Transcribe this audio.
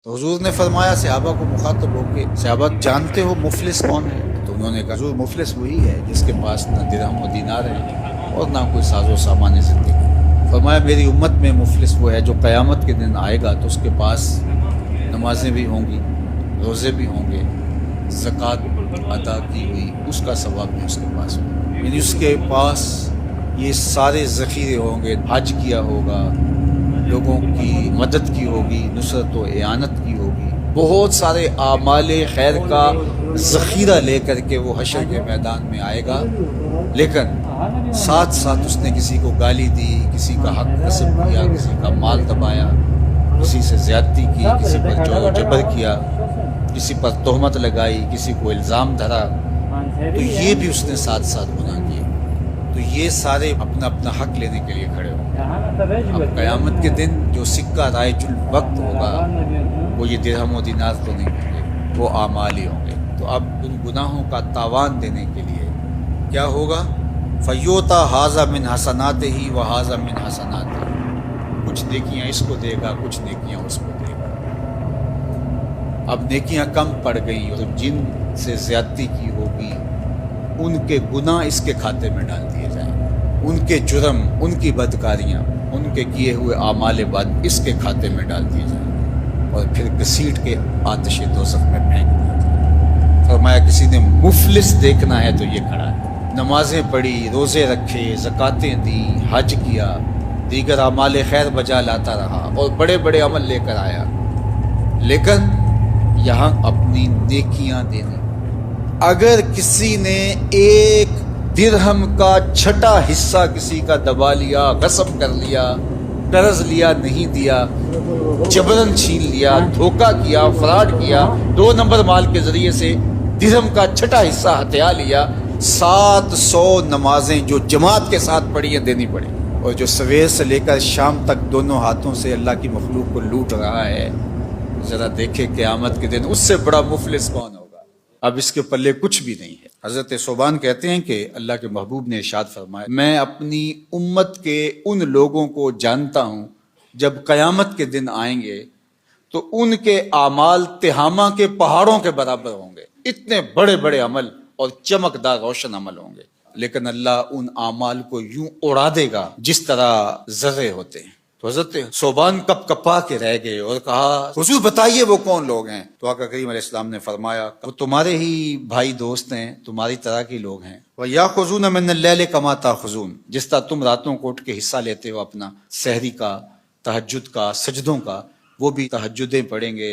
تو حضور نے فرمایا صحابہ کو مخاطب ہو کے، صحابہ جانتے ہو مفلس کون ہے؟ تو انہوں نے کہا حضور مفلس وہی ہے جس کے پاس نہ درہم و دینار ہے اور نہ کوئی ساز و سامان زندگی۔ فرمایا میری امت میں مفلس وہ ہے جو قیامت کے دن آئے گا تو اس کے پاس نمازیں بھی ہوں گی، روزے بھی ہوں گے، زکوٰۃ ادا کی ہوئی اس کا ثواب بھی اس کے پاس ہوگا، یعنی اس کے پاس یہ سارے ذخیرے ہوں گے، حج کیا ہوگا، لوگوں کی مدد کی ہوگی، نصرت و اعانت کی ہوگی، بہت سارے اعمال خیر کا ذخیرہ لے کر کے وہ حشر کے میدان میں آئے گا، لیکن ساتھ ساتھ اس نے کسی کو گالی دی، کسی کا حق غصب کیا، کسی کا مال دبایا، کسی سے زیادتی کی، کسی پر جور و جبر کیا، کسی پر تہمت لگائی، کسی کو الزام دھرا، تو یہ بھی اس نے ساتھ ساتھ گناہ کیے۔ تو یہ سارے اپنا اپنا حق لینے کے لیے کھڑے ہوں گے۔ اب قیامت کے دن جو سکہ رائج الوقت ہوگا وہ یہ درہم و دینار تو نہیں ہوں گے، وہ اعمال ہی ہوں گے۔ تو اب ان گناہوں کا تاوان دینے کے لیے کیا ہوگا؟ فیوتا ھذا من حسناتہ و ھذا من حسناتہ، کچھ نیکیاں اس کو دے گا، کچھ نیکیاں اس کو دے گا۔ اب نیکیاں کم پڑ گئیں اور جن سے زیادتی کی ہوگی ان کے گناہ اس کے کھاتے میں ڈال دیے جائیں گے، ان کے جرم، ان کی بدکاریاں، ان کے کیے ہوئے اعمال بد اس کے کھاتے میں ڈال دیے جائیں گے اور پھر گھسیٹ کے آتش دوزخ میں پھینک دیا جائے گا۔ فرمایا کسی نے مفلس دیکھنا ہے تو یہ کھڑا ہے، نمازیں پڑھی، روزے رکھے، زکاتیں دی، حج کیا، دیگر اعمال خیر بجا لاتا رہا اور بڑے بڑے عمل لے کر آیا، لیکن یہاں اپنی نیکیاں دینے، اگر کسی نے ایک درہم کا چھٹا حصہ کسی کا دبا لیا، غصب کر لیا، قرض لیا نہیں دیا، جبرن چھین لیا، دھوکہ کیا، فراڈ کیا، 2 نمبر مال کے ذریعے سے درہم کا چھٹا حصہ ہتھیا لیا، 700 نمازیں جو جماعت کے ساتھ پڑھی ہیں دینی پڑی، اور جو سویر سے لے کر شام تک دونوں ہاتھوں سے اللہ کی مخلوق کو لوٹ رہا ہے، ذرا دیکھے قیامت کے دن اس سے بڑا مفلس کون ہوگا؟ اب اس کے پلے کچھ بھی نہیں ہے۔ حضرت ثوبان کہتے ہیں کہ اللہ کے محبوب نے ارشاد فرمایا، میں اپنی امت کے ان لوگوں کو جانتا ہوں جب قیامت کے دن آئیں گے تو ان کے اعمال تہامہ کے پہاڑوں کے برابر ہوں گے، اتنے بڑے بڑے عمل اور چمکدار روشن عمل ہوں گے، لیکن اللہ ان اعمال کو یوں اڑا دے گا جس طرح ذرے ہوتے ہیں۔ تو حضرت ثوبان کپ کپا کے رہ گئے اور کہا حضور بتائیے وہ کون لوگ ہیں؟ تو آقا کریم علیہ السلام نے فرمایا وہ تمہارے ہی بھائی دوست ہیں، تمہاری طرح کے لوگ ہیں۔ وَيَأْخُذُونَ مِنَ اللَّيْلِ كَمَا تَأْخُذُونَ، جس طرح تم راتوں کو اٹھ کے حصہ لیتے ہو اپنا سحری کا، تہجد کا، سجدوں کا، وہ بھی تہجدیں پڑھیں گے،